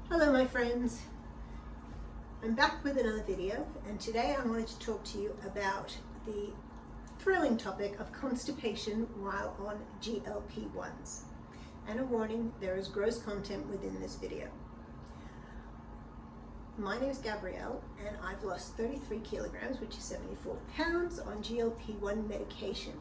Hello my friends, I'm back with another video, and today I wanted to talk to you about the thrilling topic of constipation while on GLP1s. And a warning, there is gross content within this video. My name is Gabrielle and I've lost 33 kilograms, which is 74 pounds, on GLP1 medication.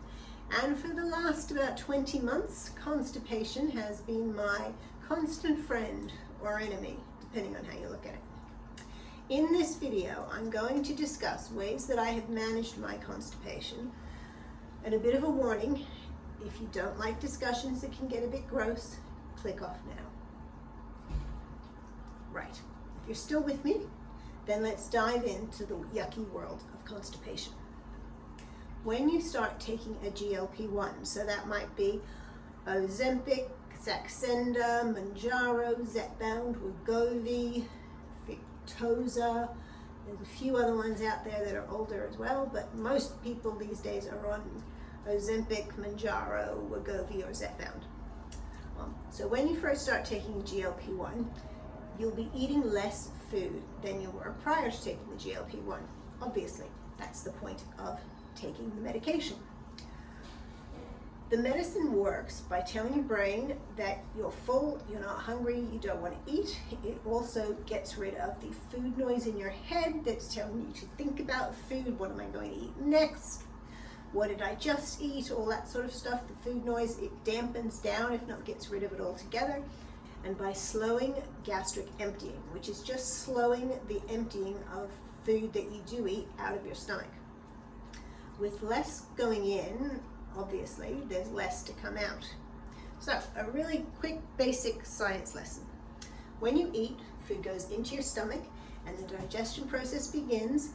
And for the last about 20 months, constipation has been my constant friend or enemy, depending on how you look at it. In this video, I'm going to discuss ways that I have managed my constipation, and a bit of a warning, if you don't like discussions that can get a bit gross, click off now. Right, if you're still with me, then let's dive into the yucky world of constipation. When you start taking a GLP1, so that might be Ozempic, Saxenda, Mounjaro, Zepbound, Wegovy, Victoza. There's a few other ones out there that are older as well, but most people these days are on Ozempic, Mounjaro, Wegovy, or Zepbound. So when you first start taking GLP1, you'll be eating less food than you were prior to taking the GLP1. Obviously, that's the point of taking the medication. The medicine works by telling your brain that you're full, you're not hungry, you don't want to eat. It also gets rid of the food noise in your head that's telling you to think about food. What am I going to eat next? What did I just eat? All that sort of stuff. The food noise, it dampens down, if not gets rid of it altogether. And by slowing gastric emptying, which is just slowing the emptying of food that you do eat out of your stomach. With less going in, obviously, there's less to come out. So, a really quick basic science lesson. When you eat, food goes into your stomach and the digestion process begins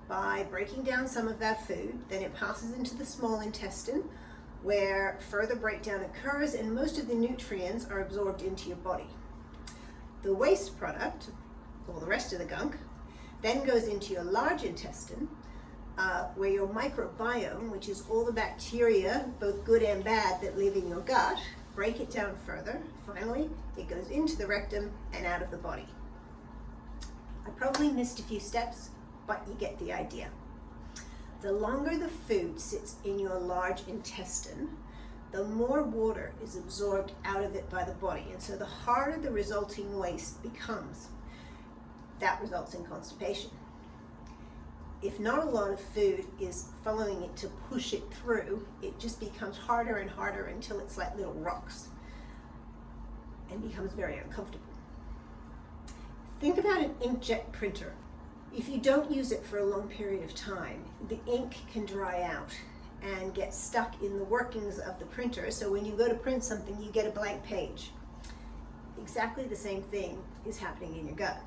by breaking down some of that food. Then it passes into the small intestine where further breakdown occurs and most of the nutrients are absorbed into your body. The waste product, or the rest of the gunk, then goes into your large intestine where your microbiome, which is all the bacteria, both good and bad, that live in your gut, break it down further. Finally, it goes into the rectum and out of the body. I probably missed a few steps, but you get the idea. The longer the food sits in your large intestine, the more water is absorbed out of it by the body, and so the harder the resulting waste becomes. That results in constipation. If not a lot of food is following it to push it through, it just becomes harder and harder until it's like little rocks and becomes very uncomfortable. Think about an inkjet printer. If you don't use it for a long period of time, the ink can dry out and get stuck in the workings of the printer. So when you go to print something, you get a blank page. Exactly the same thing is happening in your gut.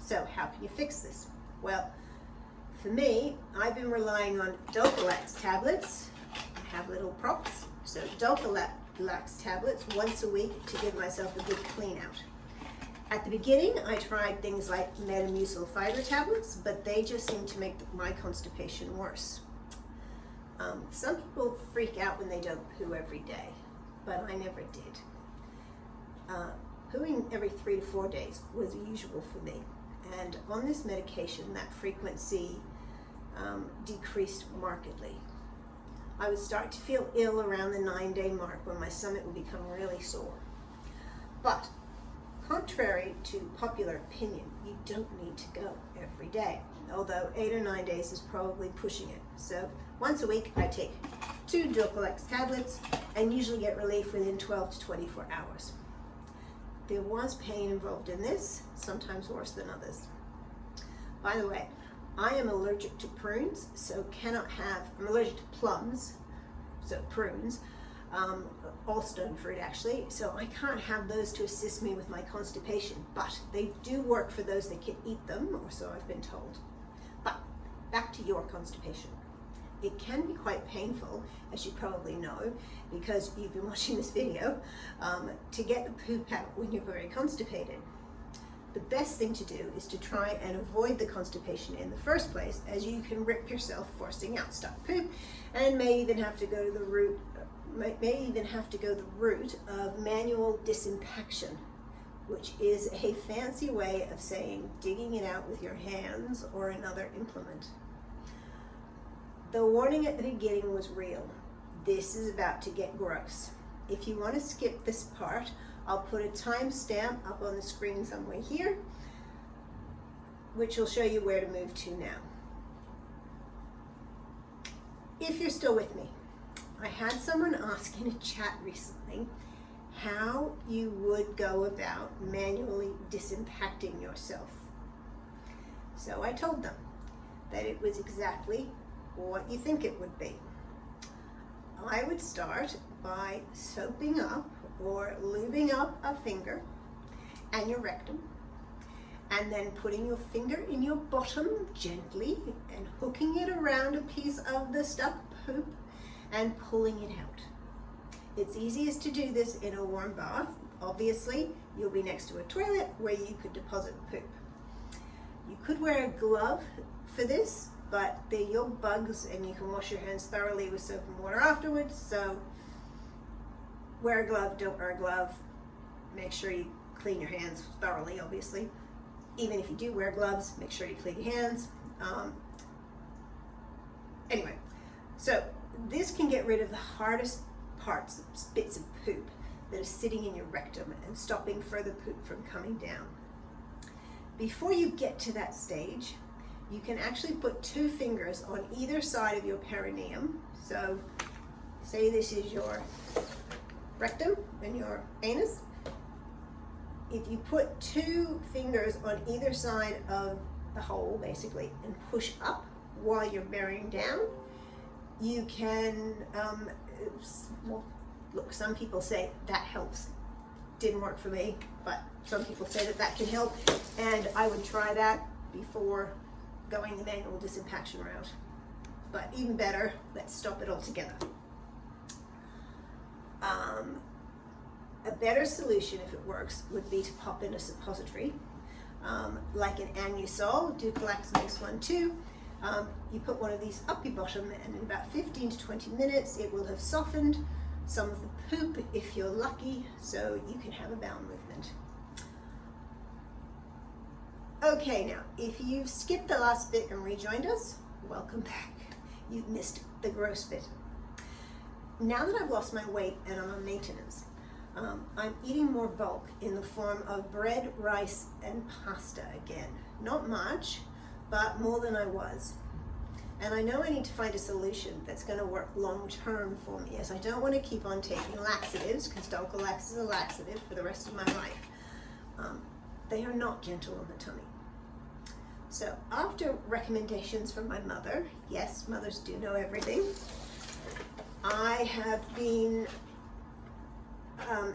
So how can you fix this? Well, for me, I've been relying on Dulcolax tablets. I have little props. So Dulcolax tablets once a week to give myself a good clean out. At the beginning, I tried things like Metamucil fiber tablets, but they just seem to make my constipation worse. Some people freak out when they don't poo every day, but I never did. Pooing every 3 to 4 days was usual for me. And on this medication, that frequency decreased markedly. I would start to feel ill around the 9-day mark when my stomach would become really sore. But contrary to popular opinion, you don't need to go every day, although 8 or 9 days is probably pushing it. So once a week, I take 2 Dulcolax tablets and usually get relief within 12 to 24 hours. There was pain involved in this, sometimes worse than others. By the way, I am allergic to prunes, so I'm allergic to plums, so prunes, all stone fruit actually, so I can't have those to assist me with my constipation, but they do work for those that can eat them, or so I've been told. But back to your constipation. It can be quite painful, as you probably know, because you've been watching this video, to get the poop out when you're very constipated. The best thing to do is to try and avoid the constipation in the first place, as you can rip yourself forcing out stuck poop, and may even have to go to the route of manual disimpaction, which is a fancy way of saying digging it out with your hands or another implement. The warning at the beginning was real. This is about to get gross. If you want to skip this part, I'll put a timestamp up on the screen somewhere here, which will show you where to move to now. If you're still with me, I had someone ask in a chat recently how you would go about manually disimpacting yourself. So I told them that it was exactly what you think it would be. I would start by soaping up or lubing up a finger and your rectum, and then putting your finger in your bottom gently and hooking it around a piece of the stuck poop and pulling it out. It's easiest to do this in a warm bath. Obviously, you'll be next to a toilet where you could deposit poop. You could wear a glove for this, but they're your bugs and you can wash your hands thoroughly with soap and water afterwards. So wear a glove, don't wear a glove. Make sure you clean your hands thoroughly, obviously. Even if you do wear gloves, make sure you clean your hands. Anyway, so this can get rid of the hardest parts, bits of poop that are sitting in your rectum and stopping further poop from coming down. Before you get to that stage, you can actually put 2 fingers on either side of your perineum. So say this is your rectum and your anus. If you put 2 fingers on either side of the hole, basically, and push up while you're bearing down, you can, well, look, some people say that helps. Didn't work for me, but some people say that that can help, and I would try that before going the manual disimpaction route. But even better, let's stop it altogether. A better solution, if it works, would be to pop in a suppository, like an Anusol. Duplex makes one too. You put one of these up your bottom, and in about 15 to 20 minutes, it will have softened some of the poop, if you're lucky, so you can have a bowel movement. Okay, now, if you've skipped the last bit and rejoined us, welcome back. You've missed the gross bit. Now that I've lost my weight and I'm on maintenance, I'm eating more bulk in the form of bread, rice, and pasta again. Not much, but more than I was. And I know I need to find a solution that's going to work long term for me, as I don't want to keep on taking laxatives, because Dulcolax is a laxative for the rest of my life. They are not gentle on the tummy. So after recommendations from my mother, yes, mothers do know everything, I have been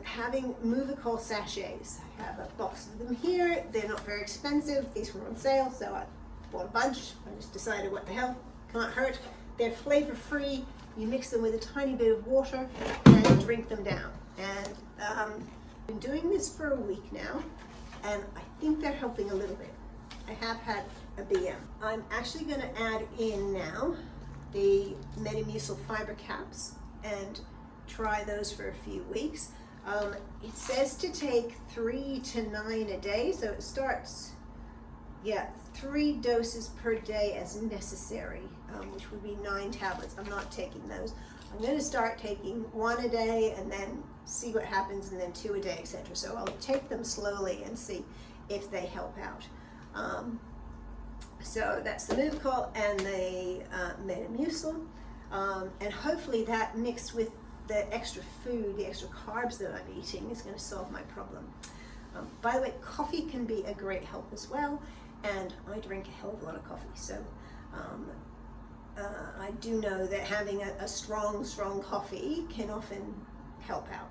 having Movicol sachets. I have a box of them here. They're not very expensive. These were on sale, so I bought a bunch. I just decided, what the hell, can't hurt. They're flavor free. You mix them with a tiny bit of water and drink them down. And I've been doing this for a week now, and I think they're helping a little bit. I have had a BM. I'm actually going to add in now the Metamucil fiber caps and try those for a few weeks. It says to take 3 to 9 a day, so it starts, 3 doses per day as necessary, which would be 9 tablets. I'm not taking those. I'm going to start taking 1 a day and then see what happens, and then 2 a day, etc. So I'll take them slowly and see if they help out. So that's the Movicol and the Metamucil, and hopefully that mixed with the extra food, the extra carbs that I'm eating, is going to solve my problem. By the way, coffee can be a great help as well, and I drink a hell of a lot of coffee, so I do know that having a strong coffee can often help out.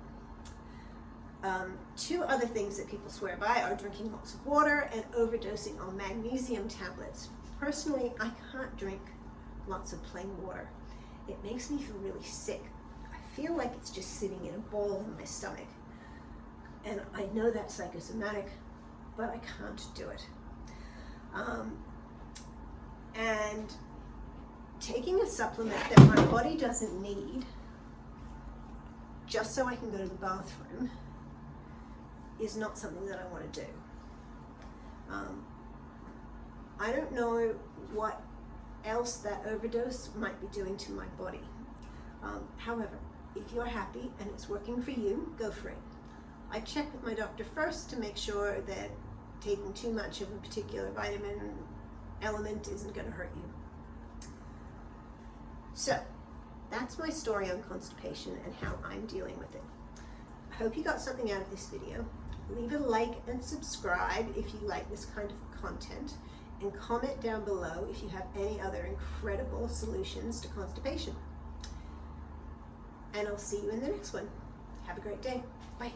2 other things that people swear by are drinking lots of water and overdosing on magnesium tablets. Personally, I can't drink lots of plain water. It makes me feel really sick. I feel like it's just sitting in a ball in my stomach. And I know that's psychosomatic, but I can't do it. And taking a supplement that my body doesn't need, just so I can go to the bathroom, is not something that I want to do. I don't know what else that overdose might be doing to my body. However, if you're happy and it's working for you, go for it. I check with my doctor first to make sure that taking too much of a particular vitamin element isn't going to hurt you. So, that's my story on constipation and how I'm dealing with it. I hope you got something out of this video. Leave a like and subscribe if you like this kind of content, and comment down below if you have any other incredible solutions to constipation. And I'll see you in the next one. Have a great day. Bye.